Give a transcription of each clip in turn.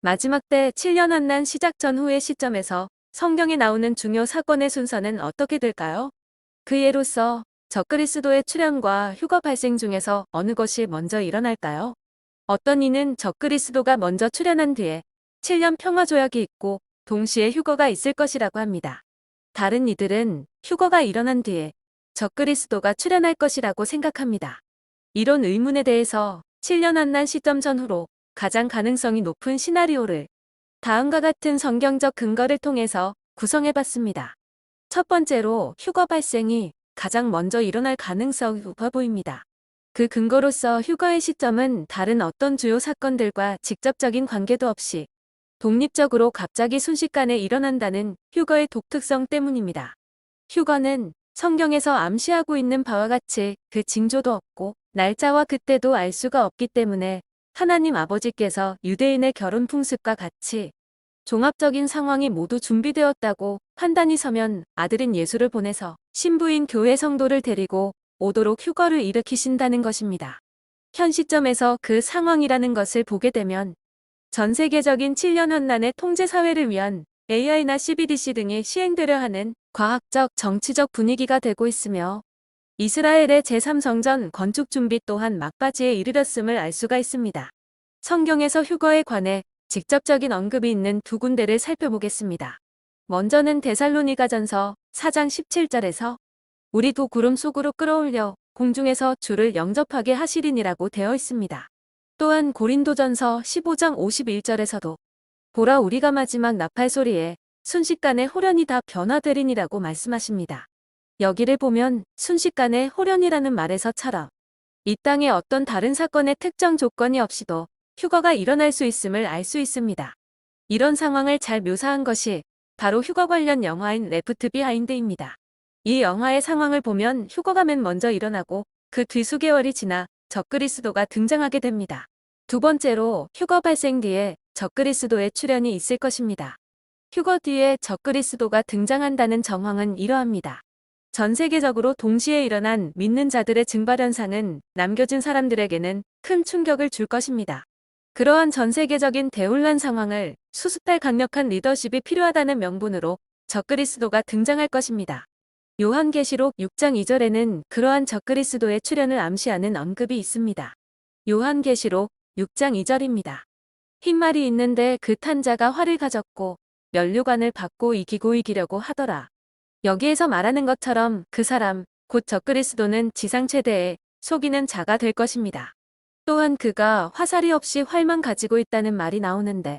마지막 때 7년 환난 시작 전후의 시점에서 성경에 나오는 중요 사건의 순서는 어떻게 될까요? 그 예로서 적그리스도의 출현과 휴거 발생 중에서 어느 것이 먼저 일어날까요? 어떤 이는 적그리스도가 먼저 출현한 뒤에 7년 평화조약이 있고 동시에 휴거가 있을 것이라고 합니다. 다른 이들은 휴거가 일어난 뒤에 적그리스도가 출현할 것이라고 생각합니다. 이런 의문에 대해서 7년 환난 시점 전후로 가장 가능성이 높은 시나리오를 다음과 같은 성경적 근거를 통해서 구성해봤습니다. 첫 번째로 휴거 발생이 가장 먼저 일어날 가능성이 높아 보입니다. 그 근거로서 휴거의 시점은 다른 어떤 주요 사건들과 직접적인 관계도 없이 독립적으로 갑자기 순식간에 일어난다는 휴거의 독특성 때문입니다. 휴거는 성경에서 암시하고 있는 바와 같이 그 징조도 없고 날짜와 그때도 알 수가 없기 때문에 하나님 아버지께서 유대인의 결혼 풍습과 같이 종합적인 상황이 모두 준비되었다고 판단이 서면 아들인 예수를 보내서 신부인 교회 성도를 데리고 오도록 휴거를 일으키신다는 것입니다. 현 시점에서 그 상황이라는 것을 보게 되면 전 세계적인 7년 환난의 통제 사회를 위한 AI나 CBDC 등이 시행되려 하는 과학적 정치적 분위기가 되고 있으며 이스라엘의 제3성전 건축 준비 또한 막바지에 이르렀음을 알 수가 있습니다. 성경에서 휴거에 관해 직접적인 언급이 있는 두 군데를 살펴보겠습니다. 먼저는 데살로니가전서 4장 17절에서 우리도 구름 속으로 끌어올려 공중에서 주를 영접하게 하시리니라고 되어 있습니다. 또한 고린도전서 15장 51절에서도 보라 우리가 마지막 나팔 소리에 순식간에 홀연히 다 변화되리니라고 말씀하십니다. 여기를 보면 순식간에 홀연이라는 말에서처럼 이 땅에 어떤 다른 사건의 특정 조건이 없이도 휴거가 일어날 수 있음을 알 수 있습니다. 이런 상황을 잘 묘사한 것이 바로 휴거 관련 영화인 레프트 비하인드입니다. 이 영화의 상황을 보면 휴거가 맨 먼저 일어나고 그 뒤 수개월이 지나 적그리스도가 등장하게 됩니다. 두 번째로 휴거 발생 뒤에 적그리스도의 출현이 있을 것입니다. 휴거 뒤에 적그리스도가 등장한다는 정황은 이러합니다. 전 세계적으로 동시에 일어난 믿는 자들의 증발 현상은 남겨진 사람들에게는 큰 충격을 줄 것입니다. 그러한 전 세계적인 대혼란 상황을 수습할 강력한 리더십이 필요하다는 명분으로 적그리스도가 등장할 것입니다. 요한계시록 6장 2절에는 그러한 적그리스도의 출현을 암시하는 언급이 있습니다. 요한계시록 6장 2절입니다. 흰 말이 있는데 그 탄 자가 활을 가졌고 면류관을 받고 이기려고 하더라. 여기에서 말하는 것처럼 그 사람, 곧 적그리스도는 지상 최대의 속이는 자가 될 것입니다. 또한 그가 화살이 없이 활만 가지고 있다는 말이 나오는데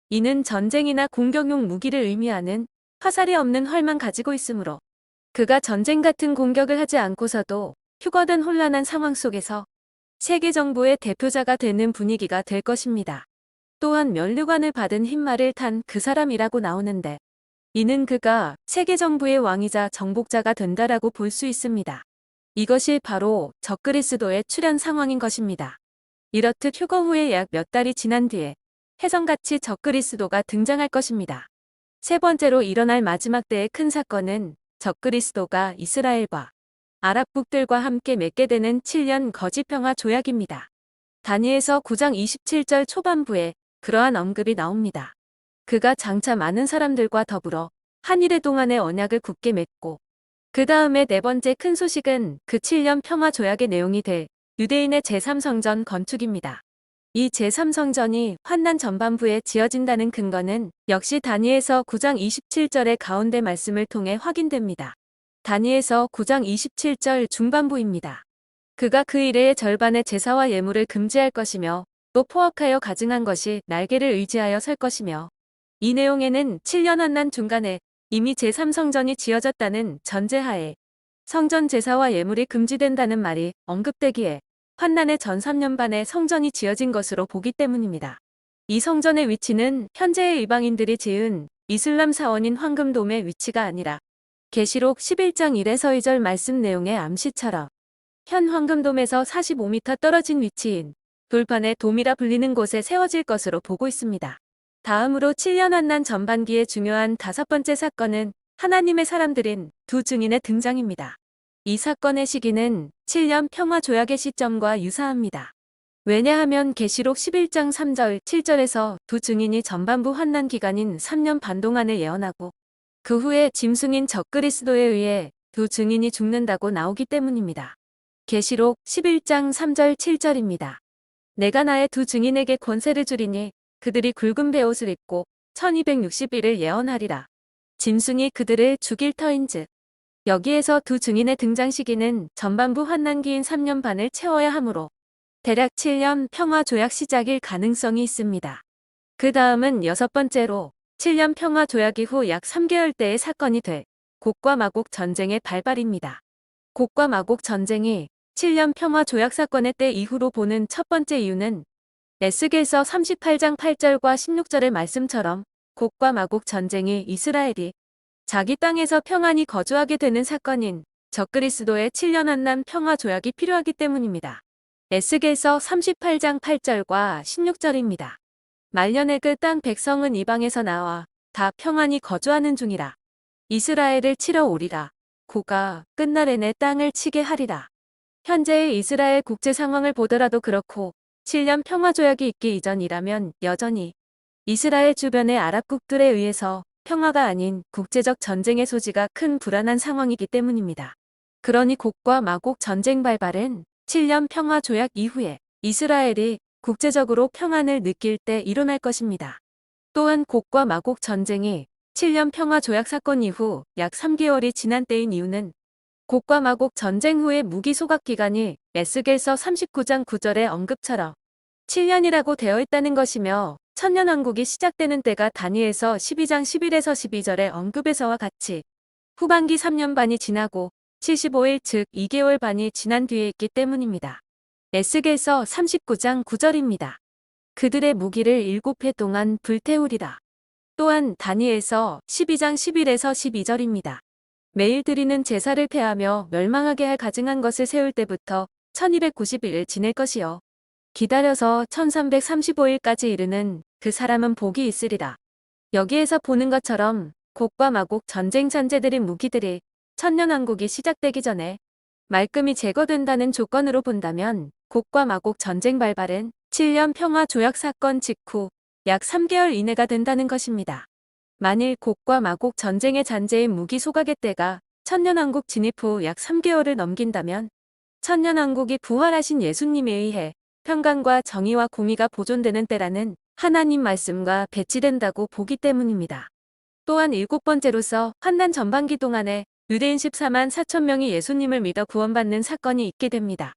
이는 전쟁이나 공격용 무기를 의미하는 화살이 없는 활만 가지고 있으므로 그가 전쟁 같은 공격을 하지 않고서도 휴거된 혼란한 상황 속에서 세계 정부의 대표자가 되는 분위기가 될 것입니다. 또한 면류관을 받은 흰말을 탄 그 사람이라고 나오는데 이는 그가 세계 정부의 왕이자 정복자가 된다라고 볼 수 있습니다. 이것이 바로 적그리스도의 출현 상황인 것입니다. 이렇듯 휴거 후에 약 몇 달이 지난 뒤에 혜성같이 적그리스도가 등장할 것입니다. 세 번째로 일어날 마지막 때의 큰 사건은 적그리스도가 이스라엘과 아랍국들과 함께 맺게 되는 7년 거짓 평화 조약입니다. 다니엘서 9장 27절 초반부에 그러한 언급이 나옵니다. 그가 장차 많은 사람들과 더불어 한일의 동안의 언약을 굳게 맺고 그 다음에 네 번째 큰 소식은 그 7년 평화 조약의 내용이 될 유대인의 제3성전 건축입니다. 이 제3성전이 환난 전반부에 지어진다는 근거는 역시 다니엘서 9장 27절의 가운데 말씀을 통해 확인됩니다. 다니엘서 9장 27절 중반부입니다. 그가 그 일의 절반의 제사와 예물을 금지할 것이며 또 포악하여 가증한 것이 날개를 의지하여 설 것이며 이 내용에는 7년 환난 중간에 이미 제3성전이 지어졌다는 전제하에 성전 제사와 예물이 금지된다는 말이 언급되기에 환난의 전 3년 반에 성전이 지어진 것으로 보기 때문입니다. 이 성전의 위치는 현재의 이방인들이 지은 이슬람 사원인 황금돔의 위치가 아니라 계시록 11장 1에서 2절 말씀 내용의 암시처럼 현 황금돔에서 45m 떨어진 위치인 돌판의 돔이라 불리는 곳에 세워질 것으로 보고 있습니다. 다음으로 7년 환난 전반기의 중요한 다섯 번째 사건은 하나님의 사람들인 두 증인의 등장입니다. 이 사건의 시기는 7년 평화 조약의 시점과 유사합니다. 왜냐하면 계시록 11장 3절, 7절에서 두 증인이 전반부 환난 기간인 3년 반 동안을 예언하고 그 후에 짐승인 적그리스도에 의해 두 증인이 죽는다고 나오기 때문입니다. 계시록 11장 3절 7절입니다. 내가 나의 두 증인에게 권세를 주리니 그들이 굵은 베옷을 입고 1260일을 예언하리라. 짐승이 그들을 죽일 터인즉. 여기에서 두 증인의 등장 시기는 전반부 환난기인 3년 반을 채워야 하므로 대략 7년 평화 조약 시작일 가능성이 있습니다. 그 다음은 여섯 번째로 7년 평화 조약 이후 약 3개월대의 사건이 될 곡과 마곡 전쟁의 발발입니다. 곡과 마곡 전쟁이 7년 평화 조약 사건의 때 이후로 보는 첫 번째 이유는 에스겔서 38장 8절과 16절의 말씀처럼 곡과 마곡 전쟁이 이스라엘이 자기 땅에서 평안히 거주하게 되는 사건인 적그리스도의 7년 환난 평화 조약이 필요하기 때문입니다. 에스겔서 38장 8절과 16절입니다. 말년의 그 땅 백성은 이방에서 나와 다 평안히 거주하는 중이라. 이스라엘을 치러 오리라. 고가 끝날에 내 땅을 치게 하리라. 현재의 이스라엘 국제 상황을 보더라도 그렇고 7년 평화조약이 있기 이전이라면 여전히 이스라엘 주변의 아랍국들에 의해서 평화가 아닌 국제적 전쟁의 소지가 큰 불안한 상황이기 때문입니다. 그러니 곡과 마곡 전쟁 발발은 7년 평화조약 이후에 이스라엘이 국제적으로 평안을 느낄 때 일어날 것입니다. 또한 곡과 마곡 전쟁이 7년 평화조약 사건 이후 약 3개월이 지난 때인 이유는 곡과 마곡 전쟁 후의 무기 소각 기간이 에스겔서 39장 9절의 언급처럼 7년이라고 되어 있다는 것이며 천년왕국이 시작되는 때가 다니엘서 12장 11에서 12절의 언급에서와 같이 후반기 3년 반이 지나고 75일 즉 2개월 반이 지난 뒤에 있기 때문입니다. 에스겔서 39장 9절입니다. 그들의 무기를 7해 동안 불태우리라. 또한 다니엘서 12장 11에서 12절입니다. 매일 드리는 제사를 폐하며 멸망하게 할 가증한 것을 세울 때부터 1290일을 지낼 것이요. 기다려서 1335일까지 이르는 그 사람은 복이 있으리라. 여기에서 보는 것처럼 곡과 마곡 전쟁 잔재들의 무기들이 천년왕국이 시작되기 전에 말끔히 제거된다는 조건으로 본다면 곡과 마곡 전쟁 발발은 7년 평화 조약 사건 직후 약 3개월 이내가 된다는 것입니다. 만일 곡과 마곡 전쟁의 잔재인 무기 소각의 때가 천년왕국 진입 후 약 3개월을 넘긴다면 천년왕국이 부활하신 예수님에 의해 평강과 정의와 공의가 보존되는 때라는 하나님 말씀과 배치된다고 보기 때문입니다. 또한 일곱 번째로서 환난 전반기 동안에 유대인 14만 4천 명이 예수님을 믿어 구원받는 사건이 있게 됩니다.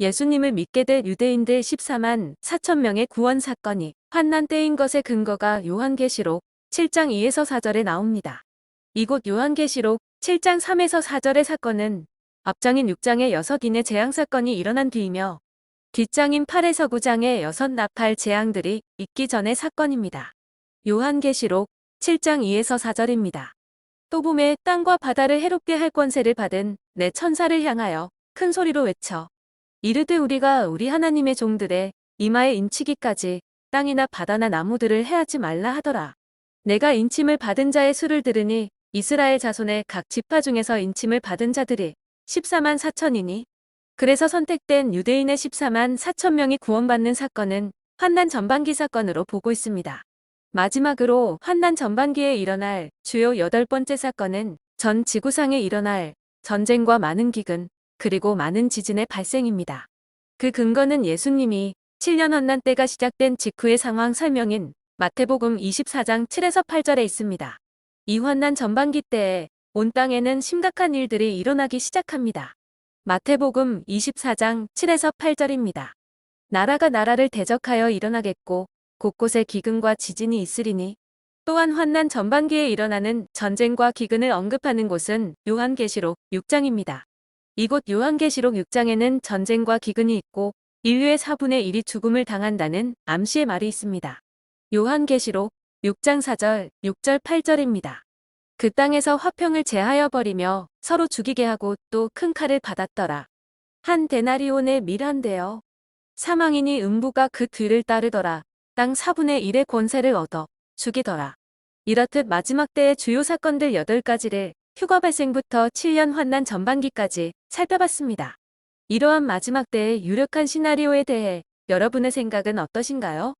예수님을 믿게 될 유대인들 14만 4천 명의 구원 사건이 환난 때인 것의 근거가 요한계시록 7장 2에서 4절에 나옵니다. 이곳 요한계시록 7장 3에서 4절의 사건은 앞장인 6장의 6인의 재앙 사건이 일어난 뒤이며 뒷장인 8에서 9장의 6 나팔 재앙들이 있기 전의 사건입니다. 요한계시록 7장 2에서 4절입니다. 또 봄에 땅과 바다를 해롭게 할 권세를 받은 내 천사를 향하여 큰 소리로 외쳐 이르되 우리가 우리 하나님의 종들의 이마에 인치기까지 땅이나 바다나 나무들을 해하지 말라 하더라. 내가 인침을 받은 자의 수를 들으니 이스라엘 자손의 각 지파 중에서 인침을 받은 자들이 14만 4천이니 그래서 선택된 유대인의 14만 4천 명이 구원받는 사건은 환난 전반기 사건으로 보고 있습니다. 마지막으로 환난 전반기에 일어날 주요 8번째 사건은 전 지구상에 일어날 전쟁과 많은 기근 그리고 많은 지진의 발생입니다. 그 근거는 예수님이 7년 환난 때가 시작된 직후의 상황 설명인 마태복음 24장 7에서 8절에 있습니다. 이 환난 전반기 때에 온 땅에는 심각한 일들이 일어나기 시작합니다. 마태복음 24장 7에서 8절입니다. 나라가 나라를 대적하여 일어나겠고 곳곳에 기근과 지진이 있으리니 또한 환난 전반기에 일어나는 전쟁과 기근을 언급하는 곳은 요한계시록 6장입니다. 이곳 요한계시록 6장에는 전쟁과 기근이 있고 인류의 4분의 1이 죽음을 당한다는 암시의 말이 있습니다. 요한계시록 6장 4절, 6절, 8절입니다. 그 땅에서 화평을 제하여 버리며 서로 죽이게 하고 또 큰 칼을 받았더라. 한 데나리온의 밀한데요. 사망이니 음부가 그 뒤를 따르더라. 땅 4분의 1의 권세를 얻어 죽이더라. 이렇듯 마지막 때의 주요 사건들 8가지를 휴가 발생부터 7년 환난 전반기까지 살펴봤습니다. 이러한 마지막 때의 유력한 시나리오에 대해 여러분의 생각은 어떠신가요?